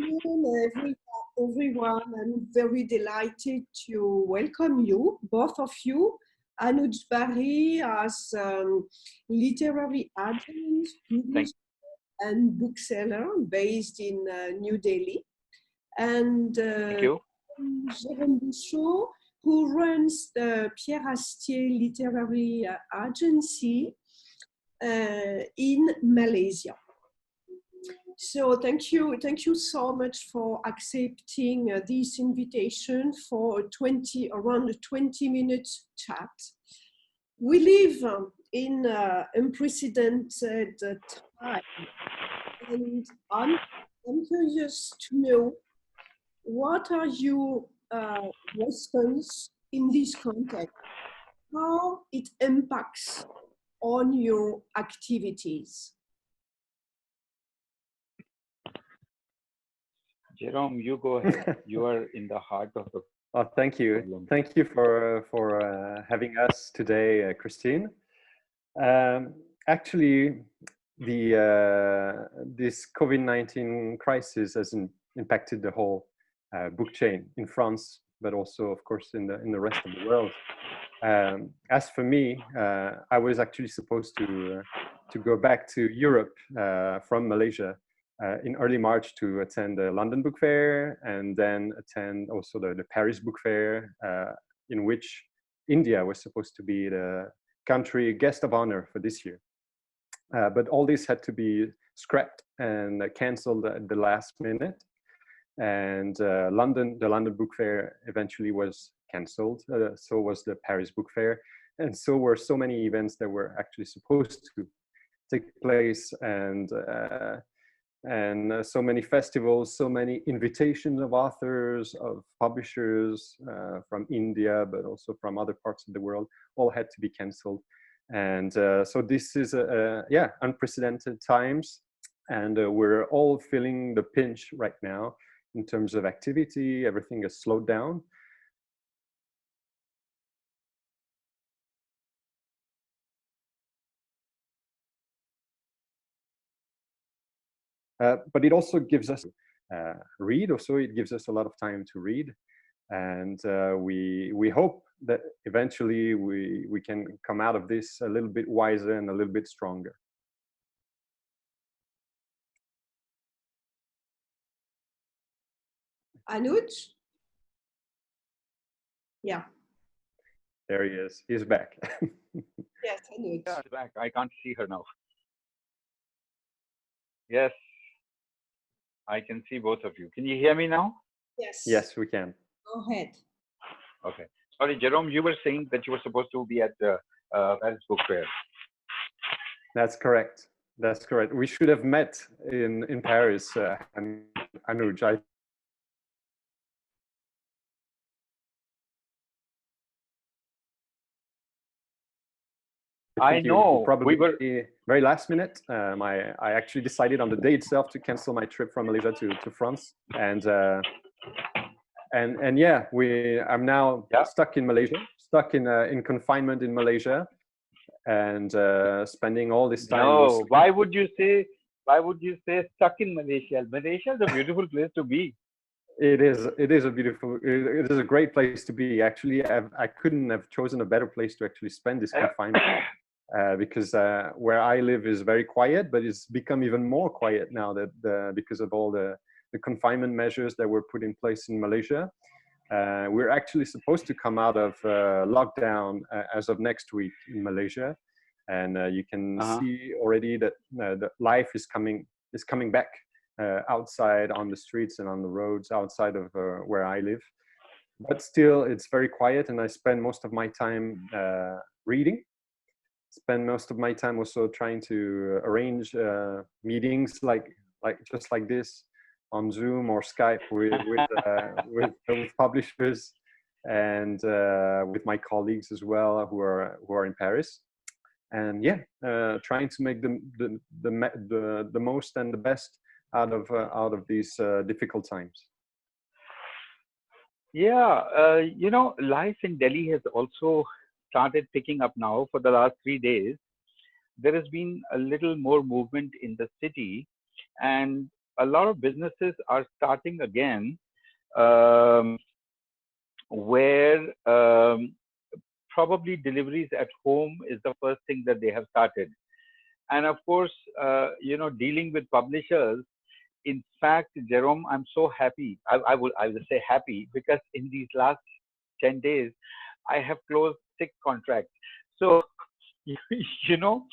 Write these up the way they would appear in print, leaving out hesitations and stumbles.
afternoon, everyone. I'm very delighted to welcome you, both of you. Anuj Bahri as literary agent, publisher, and bookseller based in New Delhi. And Thank you. Jérôme Bouchaud, who runs the Pierre Astier Literary Agency in Malaysia. So thank you so much for accepting this invitation for around a 20-minute chat. We live in unprecedented time, and I'm curious to know, what are your response in this context? How it impacts on your activities? Jerome, you go ahead. You are in the heart of the Oh, thank you. problem. Thank you for having us today, Christine. Actually, this COVID-19 crisis has impacted the whole book chain in France, but also, of course, in the rest of the world. As for me, I was actually supposed to go back to Europe from Malaysia in early March to attend the London Book Fair and then attend also the Paris Book Fair, in which India was supposed to be the country guest of honor for this year. But all this had to be scrapped and canceled at the last minute. And the London Book Fair eventually was canceled. So was the Paris Book Fair. And so were so many events that were actually supposed to take place, and so many festivals, so many invitations of authors, of publishers from India, but also from other parts of the world, all had to be canceled. And so this is unprecedented times, and we're all feeling the pinch right now in terms of activity. Everything is slowed down. But it also gives us read. Also, it gives us a lot of time to read, and we hope that eventually we can come out of this a little bit wiser and a little bit stronger. Anuj? Yeah. There he is. He's back. Yes, Anuj. Yeah, back. I can't see her now. Yes, I can see both of you. Can you hear me now? Yes. Yes, we can. Go ahead. Okay. Sorry, Jerome, you were saying that you were supposed to be at the Paris Book Fair. That's correct. That's correct. We should have met in Paris, and Anuj. I know. Probably We were very last minute. I actually decided on the day itself to cancel my trip from Malaysia to France, and yeah, I'm now stuck in Malaysia, stuck in confinement in Malaysia, and spending all this time. No, why would you say stuck in Malaysia? Malaysia is a beautiful place to be. It is a beautiful. It is a great place to be. Actually, I couldn't have chosen a better place to actually spend this confinement. Because where I live is very quiet, but it's become even more quiet now that because of all the confinement measures that were put in place in Malaysia. We're actually supposed to come out of lockdown as of next week in Malaysia, and you can see already that the life is coming back outside on the streets and on the roads outside of where I live. But still, it's very quiet, and I spend most of my time reading. Spend most of my time also trying to arrange meetings like this on Zoom or Skype with publishers and with my colleagues as well who are in Paris, and trying to make the most and the best out of these difficult times. Yeah, life in Delhi has also started picking up now. For the last 3 days, there has been a little more movement in the city, and a lot of businesses are starting again, um, where probably deliveries at home is the first thing that they have started. And of course, dealing with publishers. In fact, Jerome, I'm so happy. I will say happy because in these last 10 days, I have closed 6 contracts. So, you know,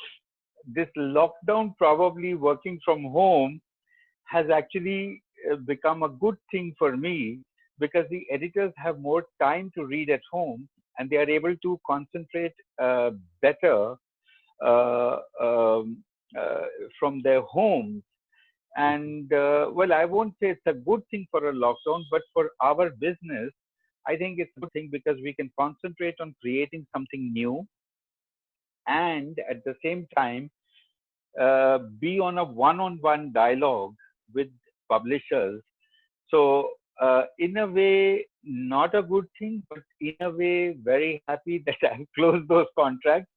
this lockdown, probably working from home, has actually become a good thing for me because the editors have more time to read at home and they are able to concentrate better uh, um, uh, from their homes. And well, I won't say it's a good thing for a lockdown, but for our business, I think it's a good thing because we can concentrate on creating something new and at the same time be on a one-on-one dialogue with publishers. So, in a way, not a good thing, but in a way, very happy that I've closed those contracts.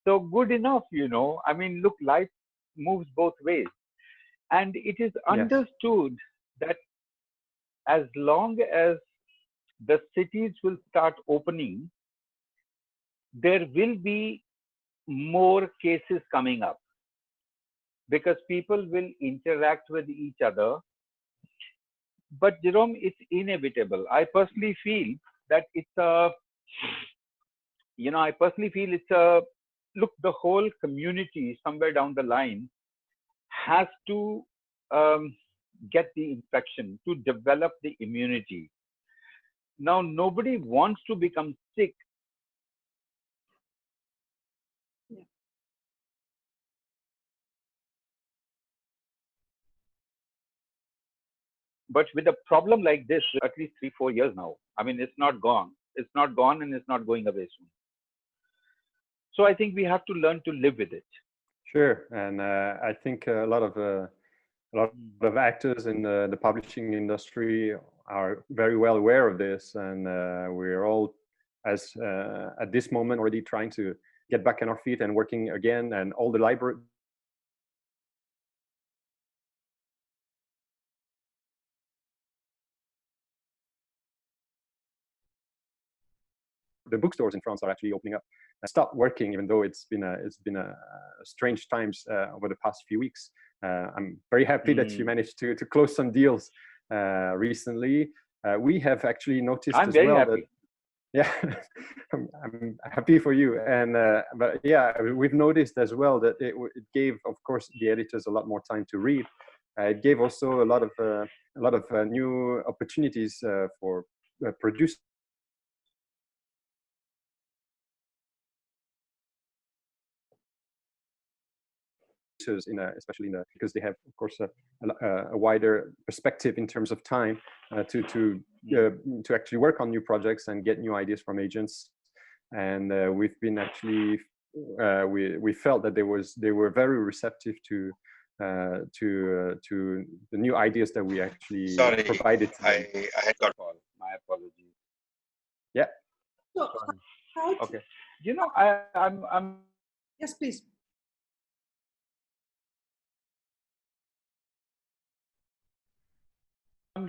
So, good enough. I mean, look, life moves both ways. And it is Yes. understood that as long as the cities will start opening, there will be more cases coming up because people will interact with each other. But Jerome, it's inevitable. That it's a, I personally feel it's a, look, the whole community somewhere down the line has to um, get the infection, to develop the immunity. Now, nobody wants to become sick, Yeah. but with a problem like this, at least 3, 4 years now, I mean, it's not gone. It's not gone and it's not going away soon. So I think we have to learn to live with it. Sure. And I think a lot of actors in the publishing industry are very well aware of this, and we're all, as at this moment, already trying to get back on our feet and working again. And all the library, the bookstores in France are actually opening up and start working, even though it's been a strange times over the past few weeks. I'm very happy that you managed to close some deals recently. We have actually noticed I'm as very well that, happy. yeah, I'm happy for you. And but yeah, we've noticed as well that it gave, of course, the editors a lot more time to read. It gave also a lot of new opportunities for producers especially because they have, of course, a wider perspective in terms of time to actually work on new projects and get new ideas from agents. And we've been actually we felt that they were very receptive to the new ideas that we actually Sorry, provided to them. I had got Call. My apologies. Yeah. So, Sorry. how to, Okay. I'm yes, please.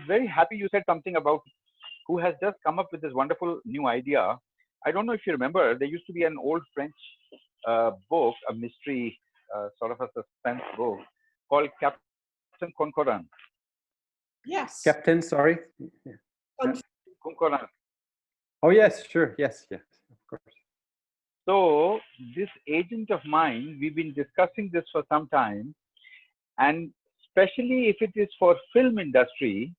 very happy you said something about who has just come up with this wonderful new idea. I don't know if you remember, there used to be an old French book, a mystery, sort of a suspense book called Captain Concoran. Yes. Captain, sorry. Yeah. Concoran. Oh yes, sure. Yes, of course. So this agent of mine, we've been discussing this for some time, and especially if it is for film industry,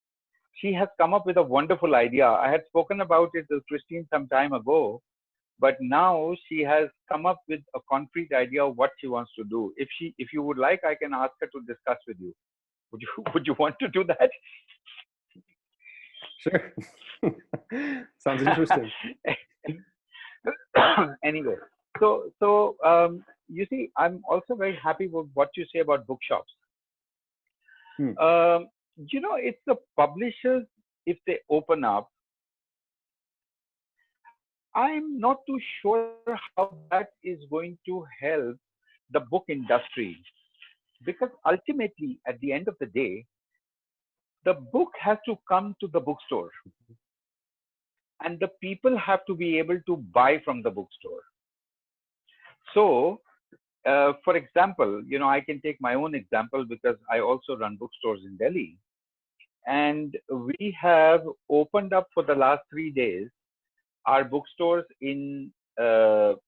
she has come up with a wonderful idea. I had spoken about it to Christine some time ago, but now she has come up with a concrete idea of what she wants to do. If you would like, I can ask her to discuss with you. Would you want to do that? Sure. Sounds interesting. Anyway, so you see, I'm also very happy with what you say about bookshops. It's the publishers, if they open up, I'm not too sure how that is going to help the book industry, because ultimately, at the end of the day, the book has to come to the bookstore, and the people have to be able to buy from the bookstore. So, for example, I can take my own example because I also run bookstores in Delhi. And we have opened up for the last 3 days our bookstores in the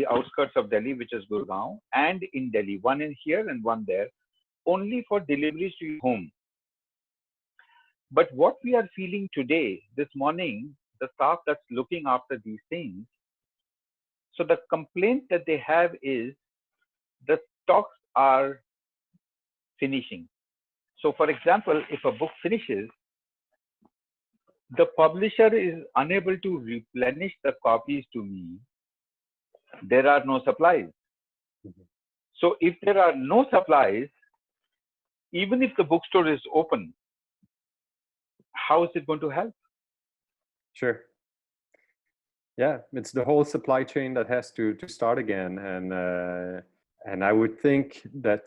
outskirts of Delhi, which is Gurgaon, and in Delhi, one in here and one there, only for deliveries to your home. But what we are feeling today, this morning, the staff that's looking after these things, so the complaint that they have is the stocks are finishing. So for example, if a book finishes, the publisher is unable to replenish the copies to me. There are no supplies. So if there are no supplies, even if the bookstore is open, how is it going to help? Sure. Yeah, it's the whole supply chain that has to start again, and I would think that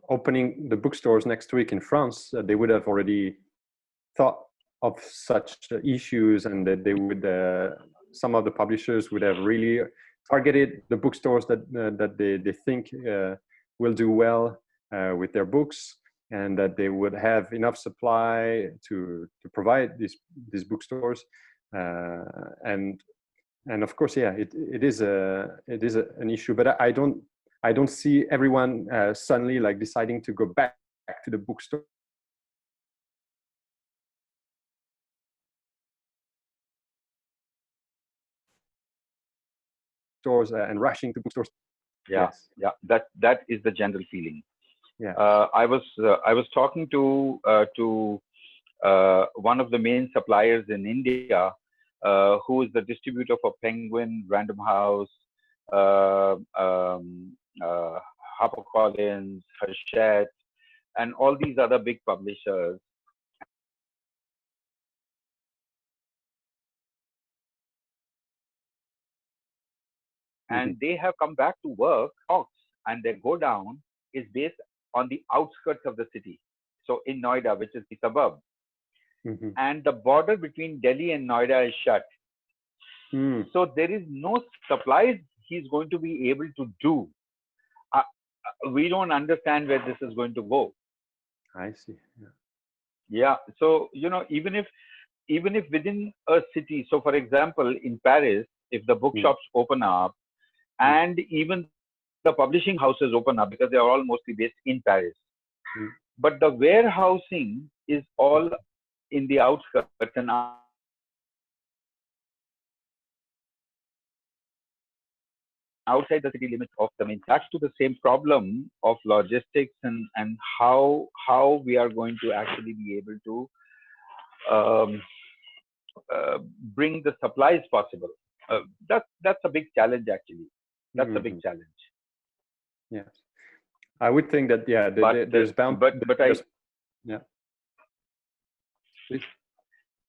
opening the bookstores next week in France, they would have already thought of such issues, and that they would, some of the publishers would have really targeted the bookstores that they think will do well with their books, and that they would have enough supply to provide these bookstores. And of course, yeah, it is an issue, but I don't see everyone suddenly like deciding to go back to the bookstore. Stores and rushing to bookstores. Yeah, Yes. yeah, that is the general feeling. Yeah. I was talking to one of the main suppliers in India, who is the distributor for Penguin, Random House, HarperCollins, Hachette, and all these other big publishers. And they have come back to work, and their go down is based on the outskirts of the city. So in Noida, which is the suburb. And the border between Delhi and Noida is shut. So there is no supplies he's going to be able to do. We don't understand where this is going to go. I see. Yeah. So, even if within a city, so for example, in Paris, if the bookshops open up, and even the publishing houses open up, because they are all mostly based in Paris, but the warehousing is all in the outskirts and outside the city limits of the main. That's to the same problem of logistics and how we are going to actually be able to bring the supplies possible. That's a big challenge, actually. That's a big challenge. Yes, I would think that there's bound. Yeah. Please.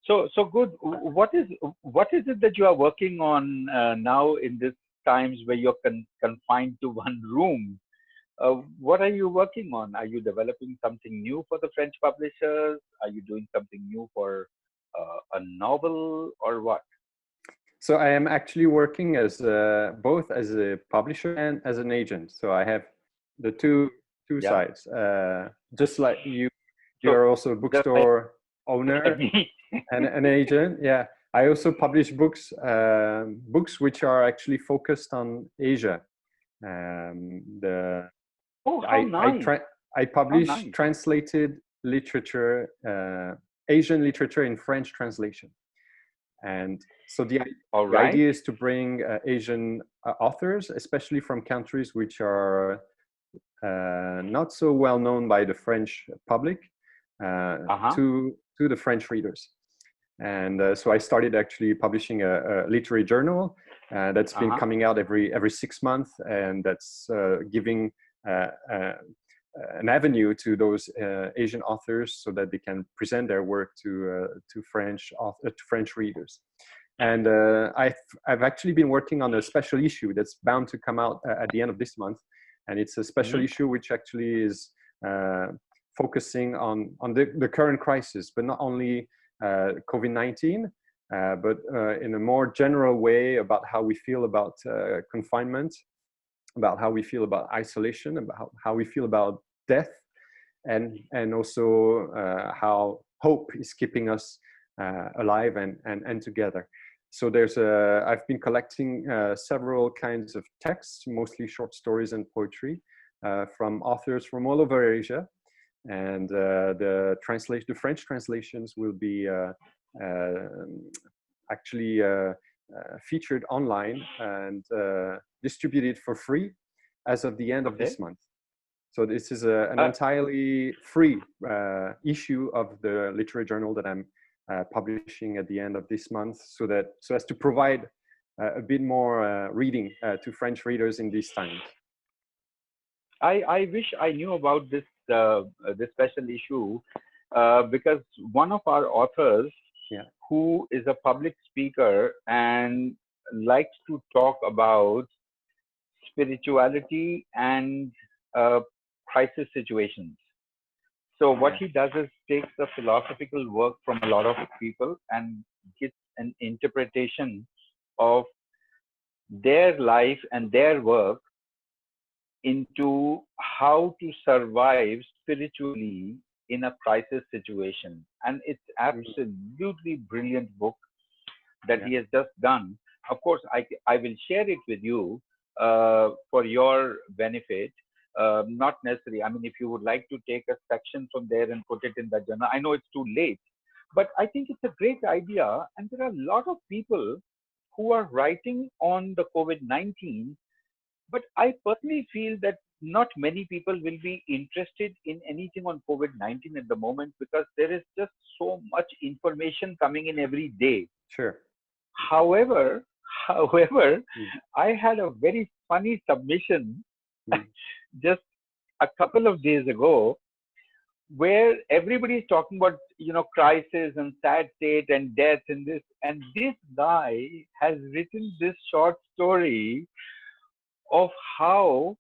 So good. What is it that you are working on now in this times where you're confined to one room? What are you working on? Are you developing something new for the French publishers? Are you doing something new for a novel, or what? So I am actually working as both as a publisher and as an agent. So I have the two sides. Just like you are also a bookstore owner and an agent. Yeah, I also publish books which are actually focused on Asia. Nice. I publish translated literature, Asian literature in French translation. And so the idea is to bring Asian authors, especially from countries which are not so well known by the French public, to the French readers. And so I started actually publishing a literary journal that's been coming out every 6 months, and that's giving an avenue to those Asian authors so that they can present their work to French readers. And I've actually been working on a special issue that's bound to come out at the end of this month, and it's a special issue which actually is focusing on the current crisis, but not only COVID-19, but in a more general way about how we feel about confinement, about how we feel about isolation, about how we feel about death, and also how hope is keeping us alive and together. So I've been collecting several kinds of texts, mostly short stories and poetry, from authors from all over Asia, and the French translations will be actually featured online and distributed for free as of the end of this month. So this is an entirely free issue of the literary journal that I'm publishing at the end of this month, so as to provide a bit more reading to French readers in these times. I wish I knew about this this special issue because one of our authors, who is a public speaker and likes to talk about spirituality and crisis situations. So what he does is takes the philosophical work from a lot of people and gives an interpretation of their life and their work into how to survive spiritually in a crisis situation. And it's absolutely brilliant book that he has just done. Of course, I will share it with you for your benefit. Not necessary. I mean, if you would like to take a section from there and put it in the journal, I know it's too late, but I think it's a great idea. And there are a lot of people who are writing on the COVID-19, but I personally feel that not many people will be interested in anything on COVID-19 at the moment, because there is just so much information coming in every day. Sure. However, I had a very funny submission just a couple of days ago, where everybody is talking about, crisis and sad state and death and this. And this guy has written this short story of how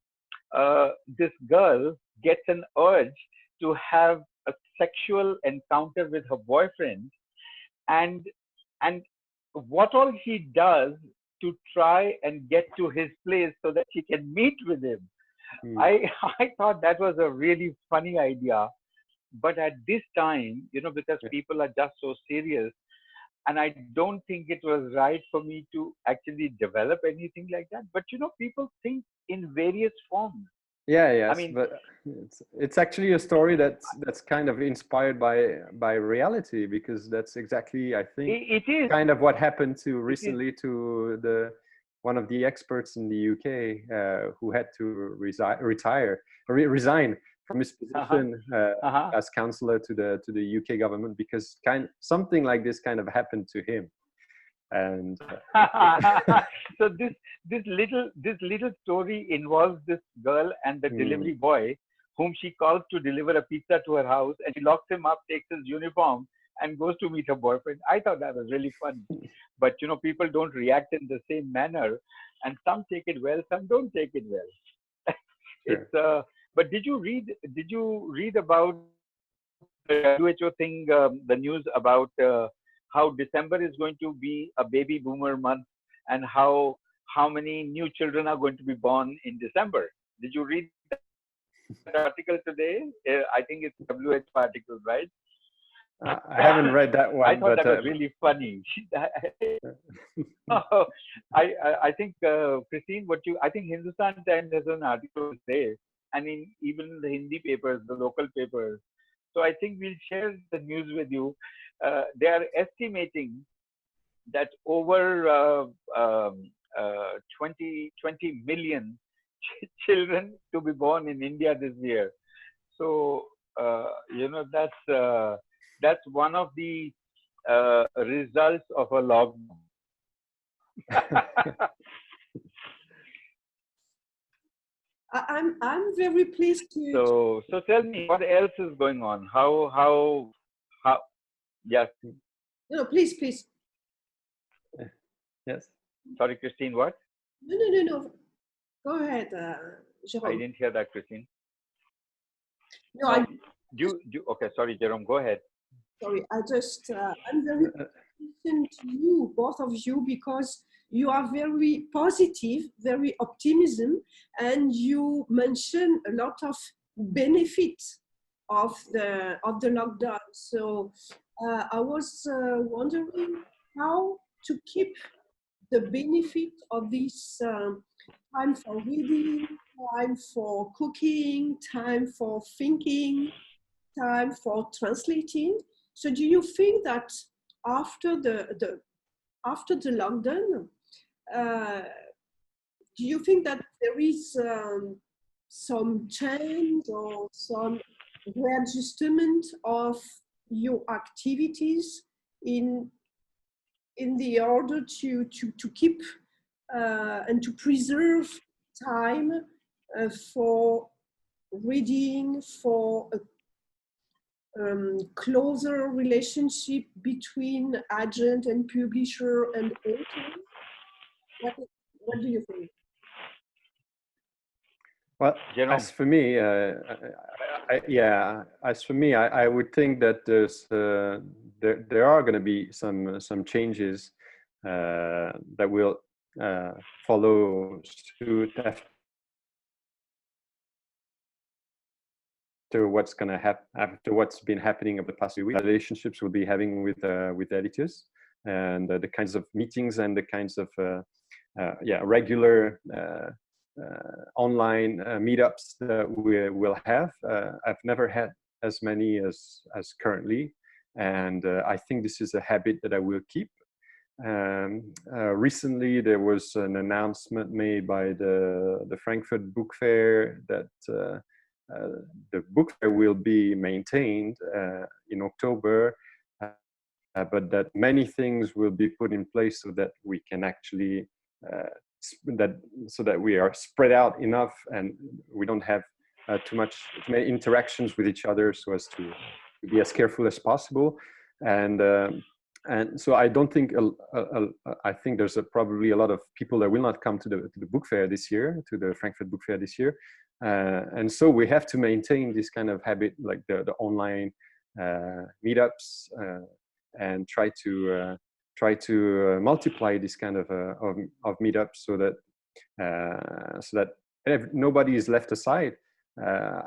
this girl gets an urge to have a sexual encounter with her boyfriend, and what all she does to try and get to his place so that she can meet with him. I thought that was a really funny idea, but at this time, because people are just so serious, and I don't think it was right for me to actually develop anything like that. But people think in various forms. Yes, I mean, but it's actually a story that's kind of inspired by reality, because that's exactly, I think, it is kind of what happened recently to one of the experts in the UK who had to resign from his position as counselor to the UK government, because something like this kind of happened to him. And so this little story involves this girl and the delivery boy, whom she calls to deliver a pizza to her house, and she locks him up, takes his uniform, and goes to meet her boyfriend. I thought that was really fun. But people don't react in the same manner, and some take it well, some don't take it well. Sure. But did you read about the WHO thing, the news about how December is going to be a baby boomer month, and how many new children are going to be born in December? Did you read that article today? I think it's WHO article, right? I haven't read that one. I thought that was really funny. I think, Christine, I think Hindustan Times has an article today, and even the Hindi papers, the local papers. So I think we'll share the news with you. They are estimating that over 20 million children to be born in India this year. So that's one of the results of a lockdown. I'm very pleased to. So tell me, what else is going on? How? Yes. No, please. Yes. Sorry, Christine. What? No. Go ahead, Jérôme. I didn't hear that, Christine. No, Okay, sorry, Jerome, go ahead. Sorry, I'm very listening to you, both of you, because you are very positive, very optimism, and you mention a lot of benefits of the lockdown. So I was wondering how to keep the benefit of this time for reading, time for cooking, time for thinking, time for translating. So do you think that after the lockdown, do you think that there is some change or some readjustment of your activities in the order to keep and to preserve time for reading, for a closer relationship between agent and publisher and author? What do you think? Well, Jerome. as for me, I would think that there are going to be some changes that will follow suit after what's going to happen, after what's been happening over the past few weeks. Relationships we'll be having with editors, and the kinds of meetings and the kinds of regular online meetups that we will have. I've never had as many as currently, and I think this is a habit that I will keep. Recently, there was an announcement made by the Frankfurt Book Fair that the book fair will be maintained in October, but that many things will be put in place so that we can actually so that we are spread out enough and we don't have too many interactions with each other, so as to be as careful as possible. And so I don't think I think there's probably a lot of people that will not come to the book fair this year, to the Frankfurt Book Fair this year, and so we have to maintain this kind of habit, like the online meetups, and try to multiply this kind of meetups so that nobody is left aside.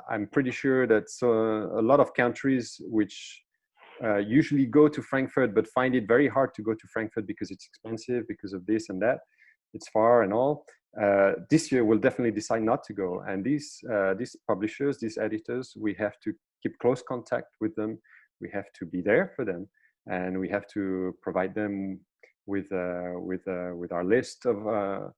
I'm pretty sure that a lot of countries which usually go to Frankfurt but find it very hard to go to Frankfurt because it's expensive, because of this and that, it's far and all, this year will definitely decide not to go. And these publishers, these editors, we have to keep close contact with them. We have to be there for them, and we have to provide them with our list of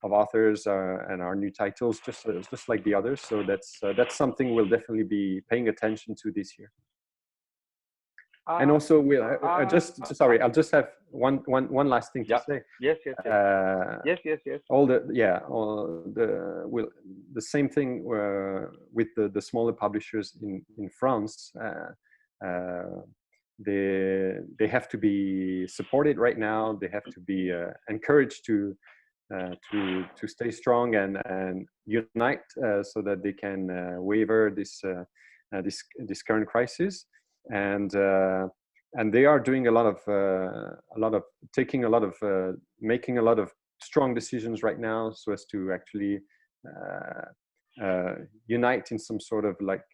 authors and our new titles, just like the others. So that's something we'll definitely be paying attention to this year. And also, I'll just have one last thing to say. Yes. Yes. The same thing with the smaller publishers in France. They have to be supported right now. They have to be encouraged to stay strong and unite so that they can weather this current crisis. And they are doing making a lot of strong decisions right now, so as to actually unite in some sort of like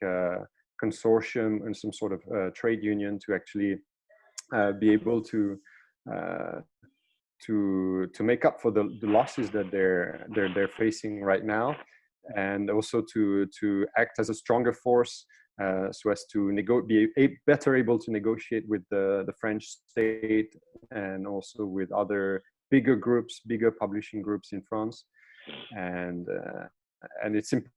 consortium and some sort of trade union to actually be able to make up for the losses that they're facing right now, and also to act as a stronger force, so as to be better able to negotiate with the French state and also with other bigger publishing groups in France, and it's important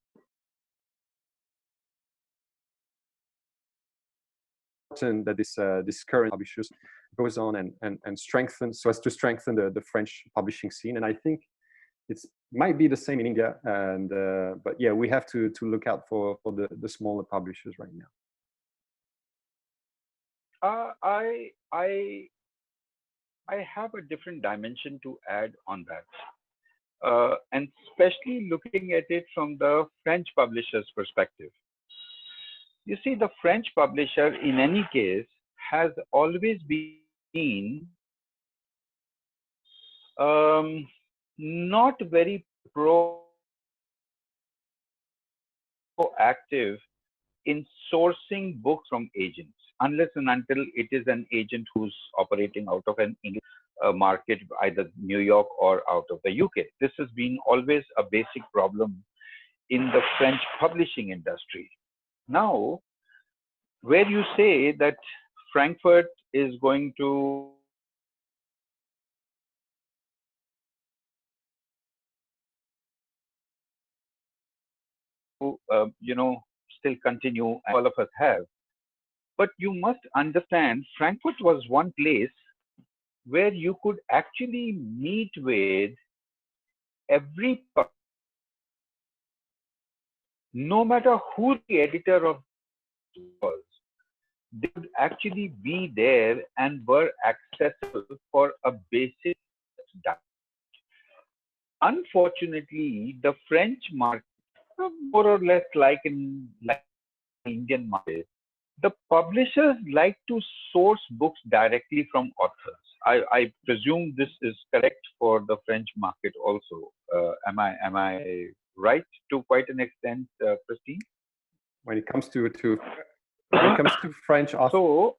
that this current publishers goes on and strengthen, so as to strengthen the French publishing scene. And I think it might be the same in India, and but yeah, we have to look out for the smaller publishers right now. I have a different dimension to add on that, and especially looking at it from the French publishers' perspective. You see, the French publisher, in any case, has always been not very proactive in sourcing books from agents, unless and until it is an agent who's operating out of an English market, either New York or out of the UK. This has been always a basic problem in the French publishing industry. Now, where you say that Frankfurt is going to still continue, and all of us have. But you must understand, Frankfurt was one place where you could actually meet with every, no matter who the editor of was, they would actually be there and were accessible for a basic dialogue. Unfortunately, the French market, more or less like in Indian market, the publishers like to source books directly from authors. I presume this is correct for the French market also. Am I right to quite an extent, Christine? When it comes to French authors. So,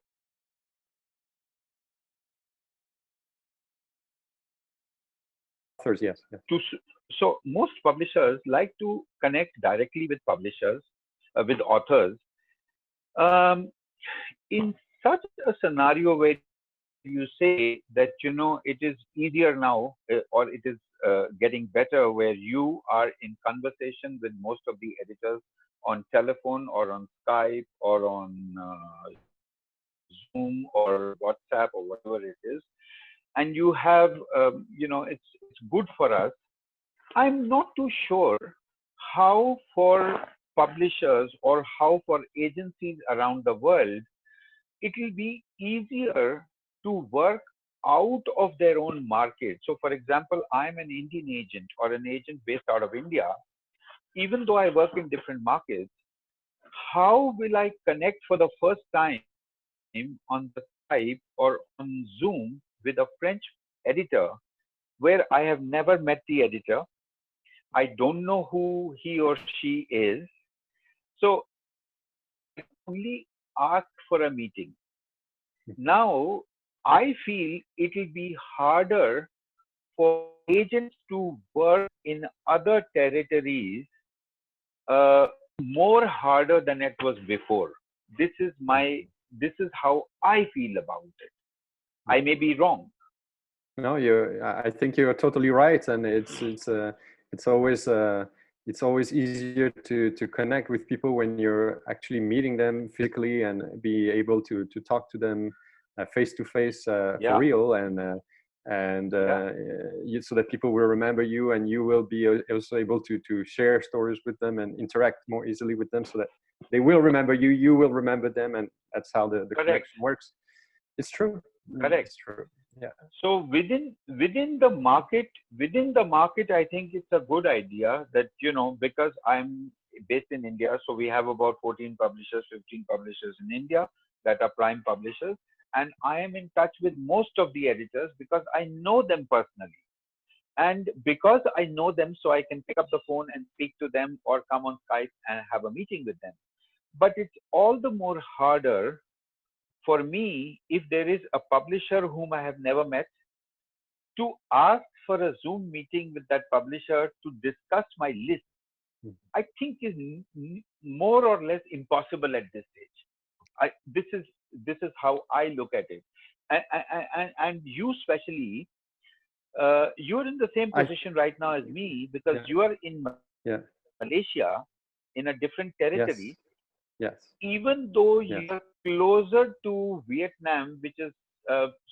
yes. So most publishers like to connect directly with publishers, with authors. In such a scenario where you say that it is easier now, or it is getting better, where you are in conversation with most of the editors on telephone or on Skype or on Zoom or WhatsApp or whatever it is, and you have it's good for us. I'm not too sure how for publishers or how for agencies around the world it will be easier to work out of their own market. So, for example, I'm an Indian agent or an agent based out of India. Even though I work in different markets, how will I connect for the first time on the Skype or on Zoom with a French editor where I have never met the editor? I don't know who he or she is. So I only ask for a meeting. Now, I feel it will be harder for agents to work in other territories, more harder than it was before. This is how I feel about it. I may be wrong. No, I think you're totally right, and it's always easier to connect with people when you're actually meeting them physically and be able to talk to them face to face for real, so that people will remember you, and you will be also able to share stories with them and interact more easily with them, so that they will remember you, you will remember them, and that's how the connection works. It's true. Correct. It's true. Yeah. So within the market, I think it's a good idea that, because I'm based in India, so we have about 14 publishers, 15 publishers in India that are prime publishers, and I am in touch with most of the editors because I know them personally, and because I know them, so I can pick up the phone and speak to them or come on Skype and have a meeting with them. But it's all the more harder for me, if there is a publisher whom I have never met, to ask for a Zoom meeting with that publisher to discuss my list, I think is more or less impossible at this stage. This is how I look at it. And you especially, you're in the same position right now as me, because you are in Malaysia, in a different territory. Yes. Even though you're closer to Vietnam, which is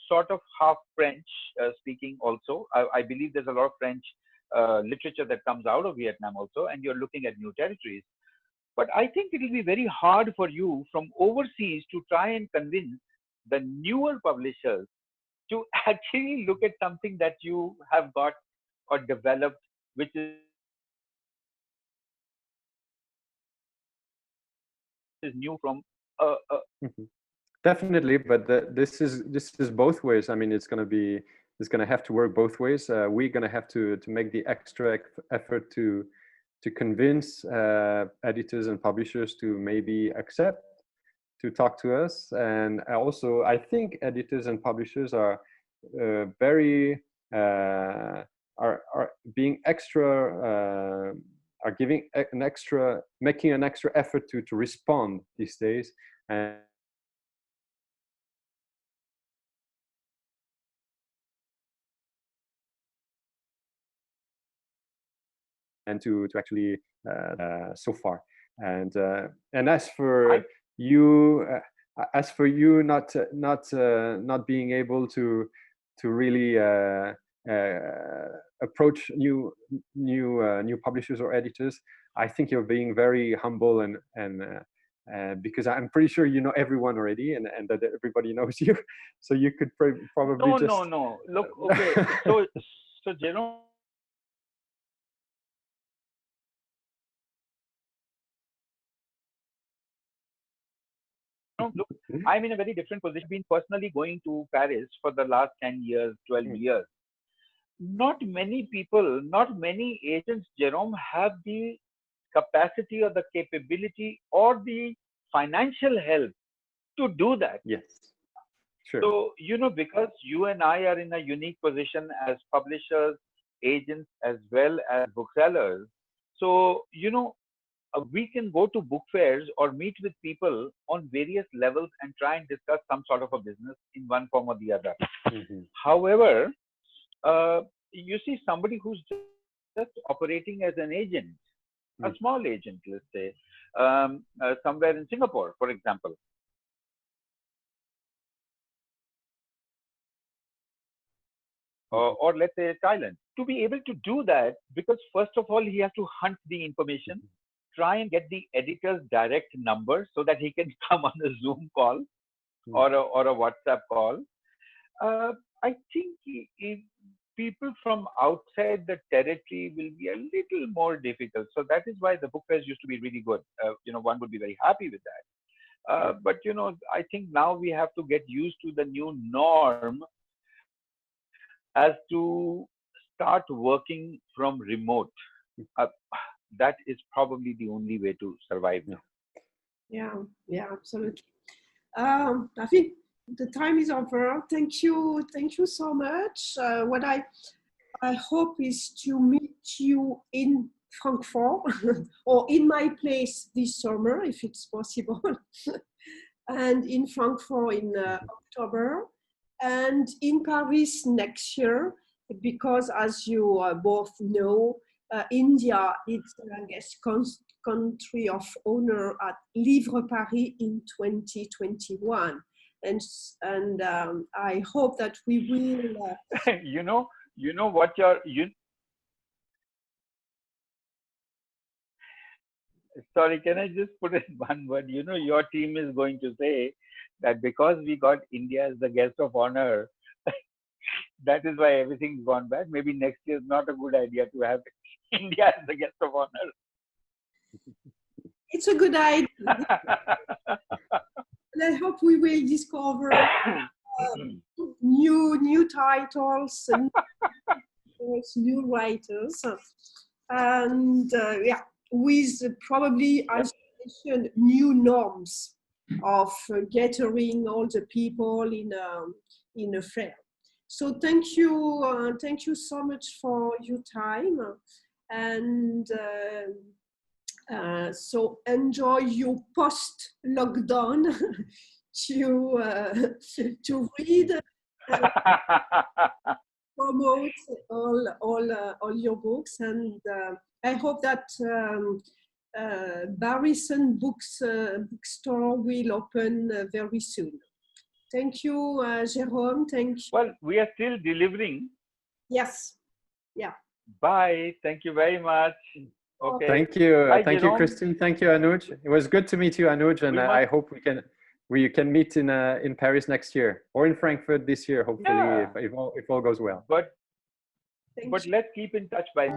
sort of half French speaking also. I believe there's a lot of French literature that comes out of Vietnam also, and you're looking at new territories. But I think it will be very hard for you from overseas to try and convince the newer publishers to actually look at something that you have got or developed, which is is new from Definitely, but this is both ways. I mean, it's going to have to work both ways. We're going to have to make the extra effort to convince editors and publishers to maybe accept to talk to us. And also, I think editors and publishers are very are being extra are giving making an extra effort to respond these days. And to actually so far. And as for you not being able to really approach new publishers or editors, I think you're being very humble and because I'm pretty sure you know everyone already and that everybody knows you, so you could probably no. Look, okay, so Jérôme, look, I'm in a very different position. I've been personally going to Paris for the last 10 years, 12 years. Not many people, not many agents, Jérôme, have the capacity or the capability or the financial help to do that. Yes, sure. So, because you and I are in a unique position as publishers, agents, as well as booksellers. So, we can go to book fairs or meet with people on various levels and try and discuss some sort of a business in one form or the other. However, you see somebody who's just operating as an agent, a small agent, let's say, somewhere in Singapore, for example. Or let's say Thailand. To be able to do that, because first of all, he has to hunt the information, try and get the editor's direct number so that he can come on a Zoom call or a WhatsApp call. I think people from outside the territory will be a little more difficult. So that is why the book fairs used to be really good. One would be very happy with that. But, I think now we have to get used to the new norm as to start working from remote. That is probably the only way to survive now. Yeah, absolutely. I think the time is over. Thank you so much. What I hope is to meet you in Frankfurt or in my place this summer, if it's possible, and in Frankfurt in October, and in Paris next year, because as you both know, India is, I guess, country of honor at Livre Paris in 2021. And I hope that we will. Sorry, can I just put in one word? Your team is going to say that because we got India as the guest of honor, that is why everything's gone bad. Maybe next year is not a good idea to have India as the guest of honor. It's a good idea. And I hope we will discover new titles and new writers, and with probably, as you mentioned, new norms of gathering all the people in a fair. So thank you so much for your time, and so enjoy your post-lockdown to read and promote all your books, and I hope that Barrison bookstore will open very soon. Thank you, Jérôme. Thank you. Well, we are still delivering. Yes. Yeah. Bye. Thank you very much. Okay. Thank you. Bye, thank Jérôme. you, Christine. Thank you, Anuj. It was good to meet you, Anuj, and I hope we can meet in Paris next year or in Frankfurt this year, hopefully, if all goes well. But let's keep in touch. Bye.